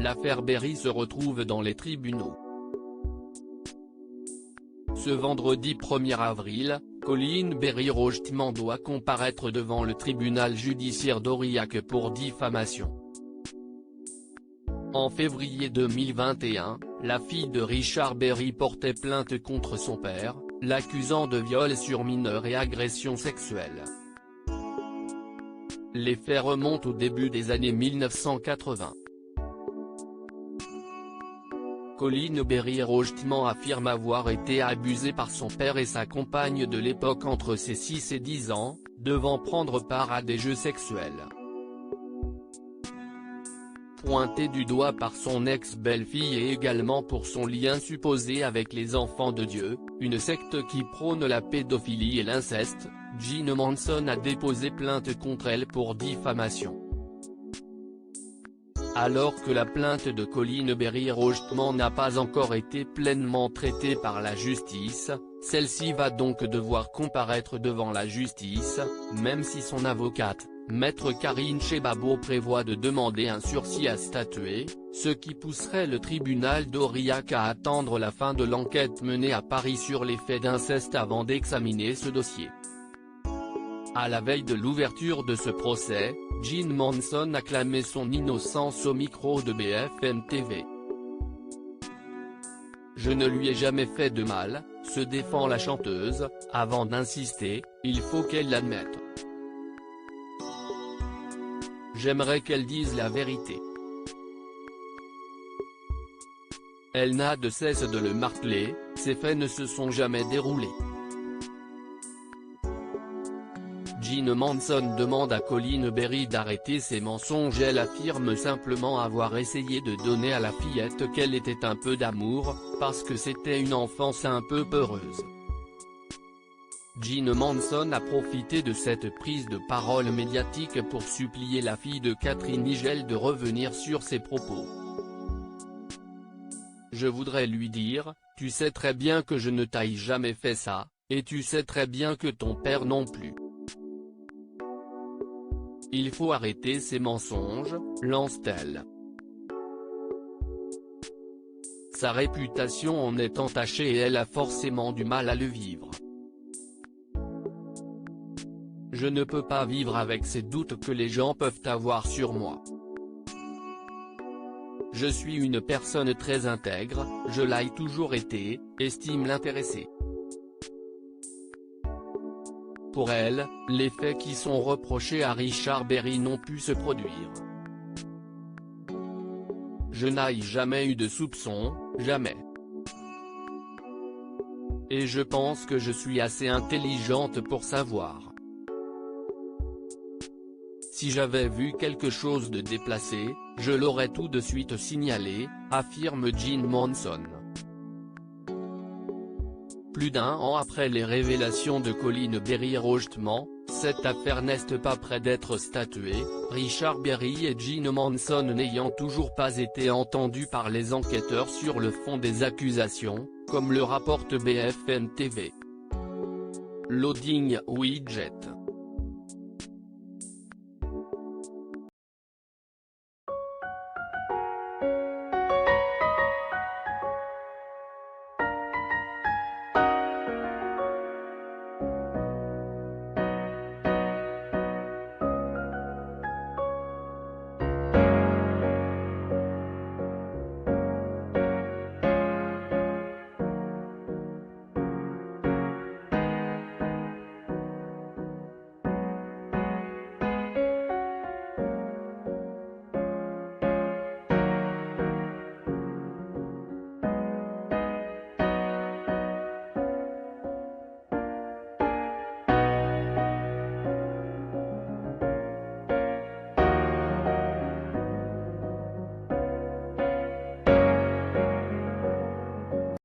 l'affaire Berry se retrouve dans les tribunaux. Ce vendredi 1er avril, Colin Berry-Rogetman doit comparaître devant le tribunal judiciaire d'Aurillac pour diffamation. En février 2021, la fille de Richard Berry portait plainte contre son père, l'accusant de viol sur mineur et agression sexuelle. Les faits remontent au début des années 1980. Colin Berry-Rogetman affirme avoir été abusé par son père et sa compagne de l'époque entre ses 6 et 10 ans, devant prendre part à des jeux sexuels. Pointé du doigt par son ex-belle-fille et également pour son lien supposé avec les Enfants de Dieu, une secte qui prône la pédophilie et l'inceste, Jean Manson a déposé plainte contre elle pour diffamation. Alors que la plainte de Colin Berry-Rogetman n'a pas encore été pleinement traitée par la justice, celle-ci va donc devoir comparaître devant la justice, même si son avocate, Maître Karine Chebabo, prévoit de demander un sursis à statuer, ce qui pousserait le tribunal d'Aurillac à attendre la fin de l'enquête menée à Paris sur les faits d'inceste avant d'examiner ce dossier. À la veille de l'ouverture de ce procès, Jean Manson a clamé son innocence au micro de BFM TV. « Je ne lui ai jamais fait de mal », se défend la chanteuse, avant d'insister, il faut qu'elle l'admette. « J'aimerais qu'elle dise la vérité. » Elle n'a de cesse de le marteler, ces faits ne se sont jamais déroulés. Jean Manson demande à Colin Berry d'arrêter ses mensonges. Elle affirme simplement avoir essayé de donner à la fillette qu'elle était un peu d'amour, parce que c'était une enfance un peu peureuse. Jean Manson a profité de cette prise de parole médiatique pour supplier la fille de Catherine Nigel de revenir sur ses propos. « Je voudrais lui dire, tu sais très bien que je ne t'ai jamais fait ça, et tu sais très bien que ton père non plus. Il faut arrêter ces mensonges », lance-t-elle. Sa réputation en est entachée et elle a forcément du mal à le vivre. « Je ne peux pas vivre avec ces doutes que les gens peuvent avoir sur moi. Je suis une personne très intègre, je l'ai toujours été », estime l'intéressée. Pour elle, les faits qui sont reprochés à Richard Berry n'ont pu se produire. « Je n'ai jamais eu de soupçons, jamais. Et je pense que je suis assez intelligente pour savoir. Si j'avais vu quelque chose de déplacé, je l'aurais tout de suite signalé », affirme Jean Manson. Plus d'un an après les révélations de Colin Berry-Rogetman, cette affaire n'est pas près d'être statuée, Richard Berry et Jean Manson n'ayant toujours pas été entendus par les enquêteurs sur le fond des accusations, comme le rapporte BFM TV. Loading Widget.